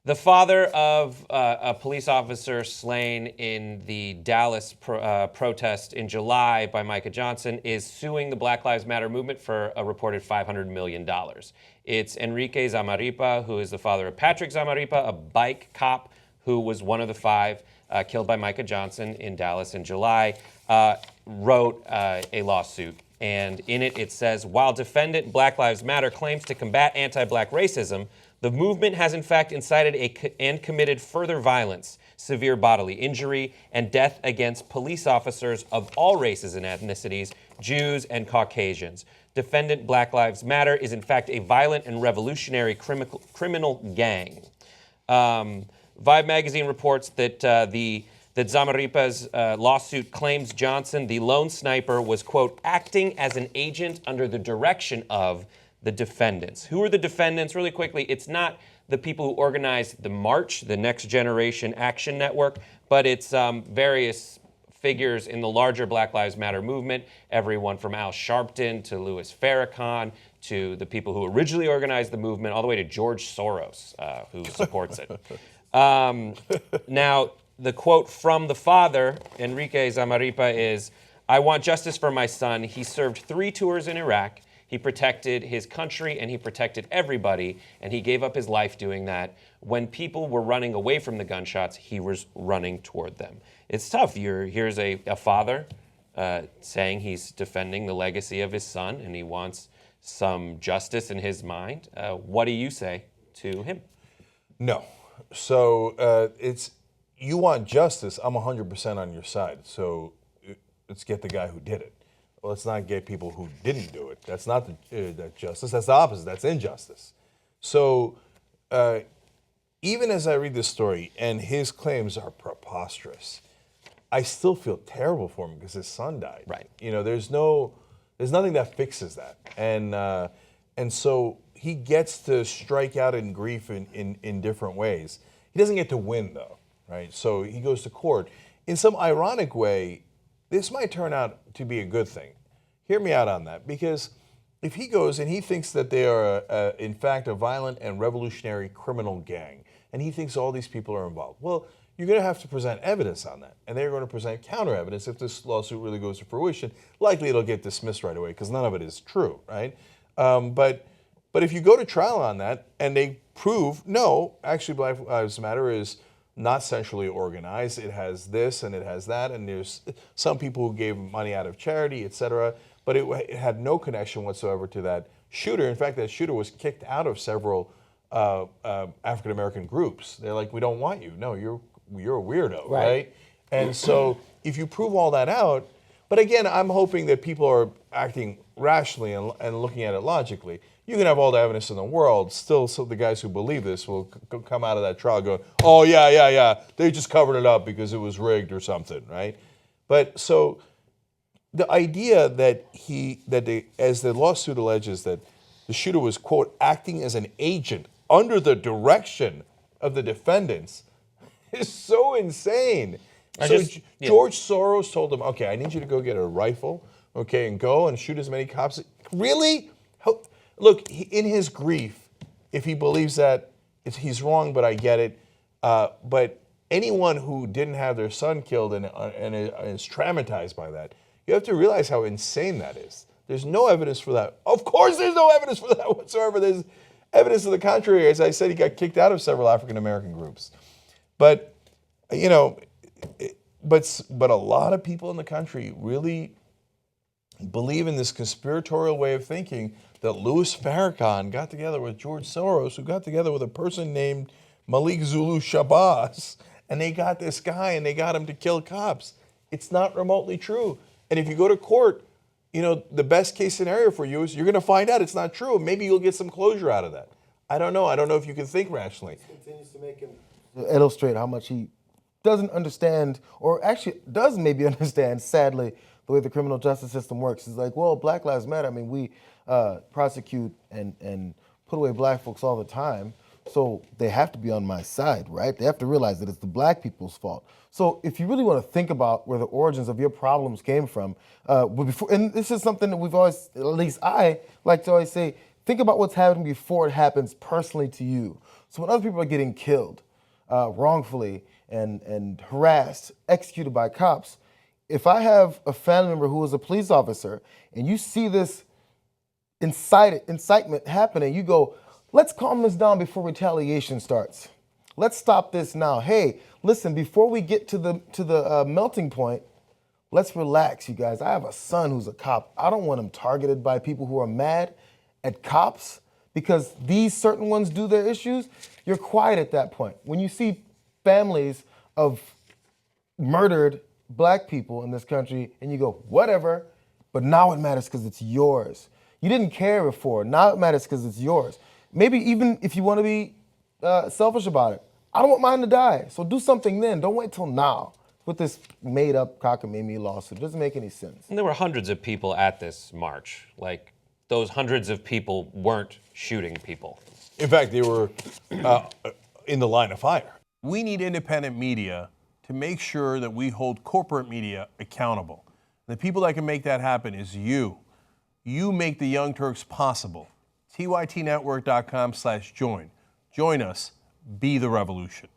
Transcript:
The father of a police officer slain in the Dallas protest in July by Micah Johnson is suing the Black Lives Matter movement for a reported $500 million. It's Enrique Zamarripa, who is the father of Patrick Zamarripa, a bike cop who was one of the five killed by Micah Johnson in Dallas in July, wrote a lawsuit. And in it, it says, while Defendant Black Lives Matter claims to combat anti-black racism, the movement has in fact incited and committed further violence, severe bodily injury, and death against police officers of all races and ethnicities, Jews and Caucasians. Defendant Black Lives Matter is in fact a violent and revolutionary criminal gang. Vibe magazine reports that that Zamarripa's lawsuit claims Johnson, the lone sniper, was, quote, acting as an agent under the direction of the defendants. Who are the defendants? Really quickly, it's not the people who organized the march, the Next Generation Action Network, but it's various figures in the larger Black Lives Matter movement, everyone from Al Sharpton to Louis Farrakhan to the people who originally organized the movement, all the way to George Soros, who supports it. Now, the quote from the father, Enrique Zamarripa, is, I want justice for my son. He served 3 tours in Iraq. He protected his country and he protected everybody, and he gave up his life doing that. When people were running away from the gunshots, he was running toward them. It's tough. Here's a father saying he's defending the legacy of his son and he wants some justice in his mind. What do you say to him? No. So you want justice, I'm 100% on your side. So let's get the guy who did it. Let's not get people who didn't do it. That's not that justice. That's the opposite. That's injustice. So even as I read this story, and his claims are preposterous, I still feel terrible for him because his son died. Right. You know, there's nothing that fixes that, and so he gets to strike out in grief in different ways. He doesn't get to win though, right? So he goes to court. In some ironic way, this might turn out to be a good thing. Hear me out on that, because if he goes and he thinks that they are, in fact, a violent and revolutionary criminal gang, and he thinks all these people are involved, well, you're going to have to present evidence on that, and they're going to present counter evidence if this lawsuit really goes to fruition. Likely it'll get dismissed right away because none of it is true, right? But if you go to trial on that and they prove, no, actually Black Lives Matter is not centrally organized. It has this and it has that, and there's some people who gave money out of charity, et cetera, but it had no connection whatsoever to that shooter. In fact, that shooter was kicked out of several African-American groups. They're like, we don't want you. No, you're a weirdo, right? And so if you prove all that out, but again, I'm hoping that people are acting rationally and looking at it logically. You can have all the evidence in the world, still so the guys who believe this will come out of that trial going, oh, yeah, they just covered it up because it was rigged or something, right? But so the idea that as the lawsuit alleges, that the shooter was, quote, acting as an agent under the direction of the defendants is so insane. George Soros told him, okay, I need you to go get a rifle, okay, and go and shoot as many cops. Really? Look, in his grief, if he believes that, he's wrong, but I get it. But anyone who didn't have their son killed and is traumatized by that, you have to realize how insane that is. There's no evidence for that. Of course there's no evidence for that whatsoever. There's evidence to the contrary. As I said, he got kicked out of several African-American groups. But, you know, but a lot of people in the country really believe in this conspiratorial way of thinking that Louis Farrakhan got together with George Soros, who got together with a person named Malik Zulu Shabazz, and they got this guy and they got him to kill cops. It's not remotely true. And if you go to court, you know, the best case scenario for you is you're going to find out it's not true. Maybe you'll get some closure out of that. I don't know. I don't know if you can think rationally. This continues to make him illustrate how much he doesn't understand, or actually does maybe understand, sadly, the way the criminal justice system works. It's like, well, Black Lives Matter. I mean, we prosecute and put away black folks all the time, so they have to be on my side, right? They have to realize that it's the black people's fault. So if you really want to think about where the origins of your problems came from, and this is something that we've always, at least I like to always say, think about what's happening before it happens personally to you. So when other people are getting killed wrongfully and harassed, executed by cops, if I have a family member who is a police officer and you see this incitement happening, you go, let's calm this down before retaliation starts. Let's stop this now. Hey, listen, before we get to the melting point, let's relax, you guys. I have a son who's a cop. I don't want him targeted by people who are mad at cops because these certain ones do their issues. You're quiet at that point. When you see families of murdered black people in this country and you go, whatever, but now it matters because it's yours. You didn't care before. Now it matters because it's yours. Maybe even if you want to be selfish about it, I don't want mine to die, so do something then. Don't wait till now with this made-up cockamamie lawsuit. It doesn't make any sense. And there were hundreds of people at this march. Like, those hundreds of people weren't shooting people. In fact, they were in the line of fire. We need independent media to make sure that we hold corporate media accountable. The people that can make that happen is you. You make the Young Turks possible. tytnetwork.com/join. Join us. Be the revolution.